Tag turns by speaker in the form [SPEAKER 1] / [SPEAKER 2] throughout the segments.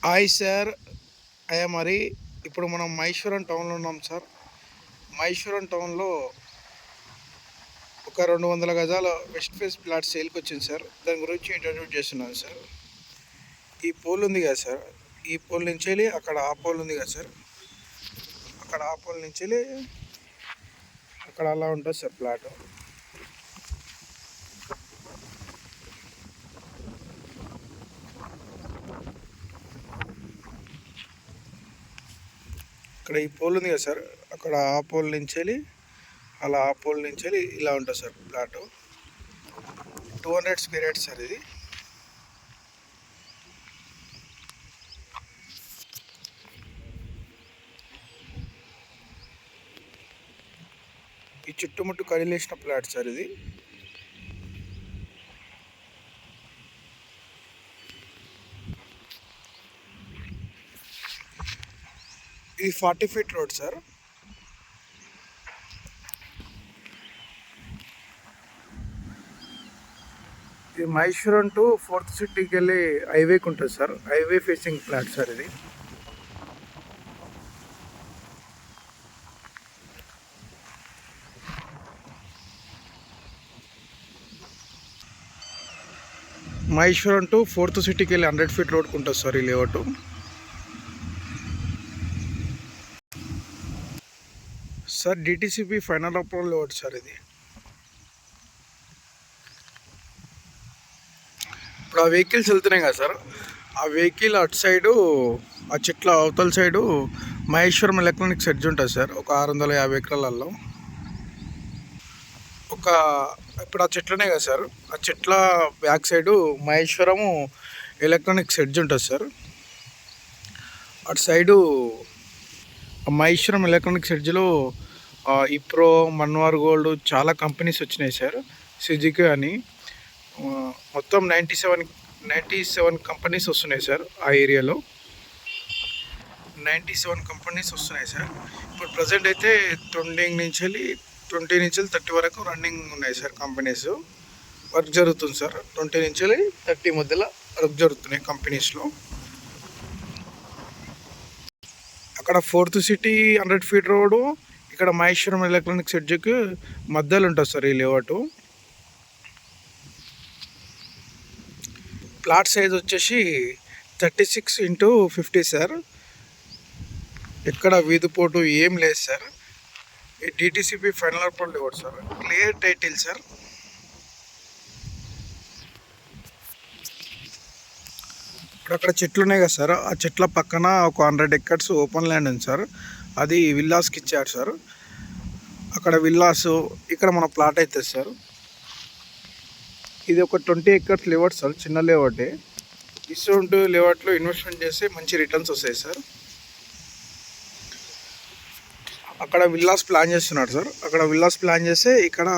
[SPEAKER 1] Hi sir, I'm Hari. ఇప్పుడు మనం మహేశ్వరం టౌన్లో ఉన్నాం సార్. మహేశ్వరం టౌన్లో ఒక 200 గజాల వెస్ట్ ఫేస్ ప్లాట్ సేల్కి వచ్చింది సార్. దాని గురించి ఇంట్రడ్యూస్ చేస్తున్నాను సార్. ఈ పోల్ ఉంది కదా సార్, ఈ పోల్ నుంచి వెళ్ళి అక్కడ ఆ పోల్ ఉంది కదా సార్, అక్కడ ఆ పోల్ నుంచి వెళ్ళి అక్కడ అలా ఉంటుంది సార్ ప్లాట్. ఇక్కడ ఈ పోల్ ఉంది కదా సార్, అక్కడ ఆ పోల్ నుంచి వెళ్ళి అలా ఆ పోల్ నుంచి వెళ్ళి ఇలా ఉంటుంది sir plot. 200 square yards sir ఇది. ఈ చుట్టుముట్టు కడిలేసిన ప్లాట్ సార్ ఇది. ఇది 40 ఫీట్ రోడ్ సార్. ఇది మహేశ్వరం టు 4th సిటీకి వెళ్ళి హైవేకి ఉంటుంది sir. Highway facing plot sir ఇది. మహేశ్వరం టు 4th సిటీకి వెళ్ళి 100 ఫీట్ రోడ్కి ఉంటుంది సార్ ఈ layout. Sir DTCP final approval layout sir ఇది. ఇప్పుడు ఆ వెహికల్స్ వెళ్తున్నాయి కదా సార్, ఆ వెహికల్ అటు సైడు ఆ చెట్ల అవతల సైడు మహేశ్వరం ఎలక్ట్రానిక్స్ ఎడ్జ్ ఉంటుంది సార్. ఒక 650 ఎకరాలలో ఇప్పుడు ఆ చెట్లనే కదా సార్, ఆ చెట్ల back side Maheshwaram electronics edge ఉంటుంది సార్. అటు సైడు మహేశ్వరం ఎలక్ట్రానిక్స్ ఎడ్జ్లో ఇప్రో, మన్వార్ గోల్డ్ చాలా కంపెనీస్ వచ్చినాయి సార్. సుజుకి అని మొత్తం 97 కంపెనీస్ వస్తున్నాయి సార్ ఆ ఏరియాలో. 97 కంపెనీస్ వస్తున్నాయి సార్. ఇప్పుడు ప్రజెంట్ అయితే 20 నుంచి 30 వరకు రన్నింగ్ ఉన్నాయి సార్ కంపెనీస్. వర్క్ జరుగుతుంది సార్. 20 నుంచి 30 మధ్యలో వర్క్ జరుగుతున్నాయి కంపెనీస్లో. అక్కడ 4th సిటీ 100 ఫీట్ రోడ్డు, ఇక్కడ మహేశ్వరం ఎలక్ట్రానిక్స్ ఎడ్జ్కి మధ్యలో ఉంటుంది సార్ ఈ లేఅవుట్. ప్లాట్ సైజ్ వచ్చేసి 36x50 సార్. ఎక్కడ వీధిపోటు ఏం లేదు సార్. ఈ DTCP final approval layout sir. Clear title sir. ఇప్పుడు అక్కడ చెట్లు ఉన్నాయి కదా సార్, ఆ చెట్ల పక్కన ఒక 100 ఎకర్స్ ఓపెన్ ల్యాండ్ ఉంది సార్. అది విల్లాస్కి ఇచ్చారు సార్. అక్కడ విల్లాస్, ఇక్కడ మన ప్లాట్ అవుతుంది సార్. ఇది ఒక 20 ఎకర్స్ లేఅవుట్ సార్, చిన్న లేఅవుటే. ఇటువంటి లేఅవుట్లో ఇన్వెస్ట్మెంట్ చేస్తే మంచి రిటర్న్స్ వస్తాయి సార్. అక్కడ విల్లాస్ ప్లాన్ చేస్తున్నాడు సార్. అక్కడ విల్లాస్ ప్లాన్ చేస్తే ఇక్కడ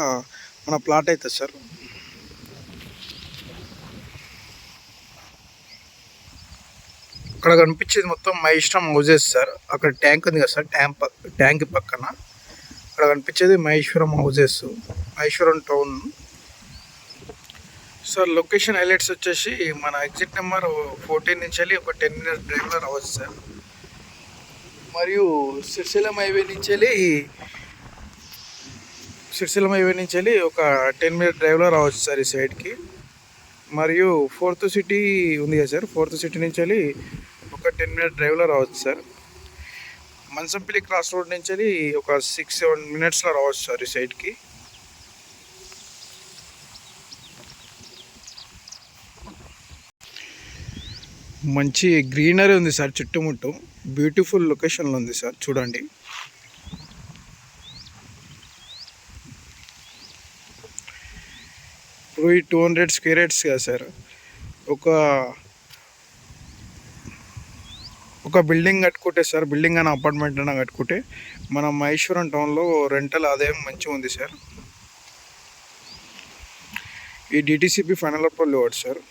[SPEAKER 1] మన ప్లాట్ అవుతుంది సార్. అక్కడ కనిపించేది మొత్తం మహేశ్వరం హౌజెస్ సార్. అక్కడ ట్యాంక్ ఉంది కదా సార్, ట్యాంక్ పక్కన అక్కడ కనిపించేది Maheshwaram houses, Maheshwaram town sir. Location highlights వచ్చేసి మన ఎగ్జిట్ నెంబర్ 14 నుంచి వెళ్ళి ఒక 10 minutes డ్రైవ్లో రావచ్చు సార్. మరియు శ్రీశైలం హైవే నుంచి వెళ్ళి ఒక 10 minutes డ్రైవ్లో రావచ్చు సార్ ఈ సైడ్కి. మరియు 4th సిటీ ఉంది కదా సార్, 4th సిటీ నుంచి వెళ్ళి ఒక 10 minutes డ్రైవ్లో రావచ్చు సార్. మంచంపల్లి క్రాస్ రోడ్ నుంచి వెళ్ళి ఒక 6-7 minutesలో రావచ్చు సార్ ఈ సైడ్కి. మంచి గ్రీనరీ ఉంది సార్, చుట్టుముట్టు బ్యూటిఫుల్ లొకేషన్లో ఉంది సార్. చూడండి, ఇప్పుడు ఈ 200 స్క్వేర్ యార్డ్స్ కదా సార్. ఒక బిల్డింగ్ కట్టుకుంటే సార్, బిల్డింగ్ అని అపార్ట్మెంట్ అయినా కట్టుకుంటే మన మహేశ్వరం టౌన్లో రెంటల్ ఆదాయం మంచిగా ఉంది సార్. ఈ DTCP final approval layout sir.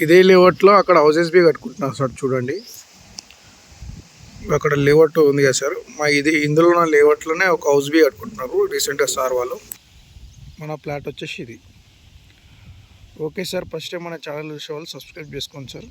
[SPEAKER 1] ఇదే లేఅవుట్లో అక్కడ హౌసెస్ బి కట్టుకుంటున్నారు సార్. చూడండి, అక్కడ లేఅవుట్ ఉంది కదా సార్, ఇందులో ఉన్న లేఅవుట్లోనే ఒక హౌస్ బి కట్టుకుంటున్నారు రీసెంట్గా సార్ వాళ్ళు. మన ప్లాట్ వచ్చేసి ఇది ఓకే సార్, ఫస్ట్ టైం మన ఛానల్ చూసే వాళ్ళు సబ్స్క్రైబ్ చేసుకోండి సార్.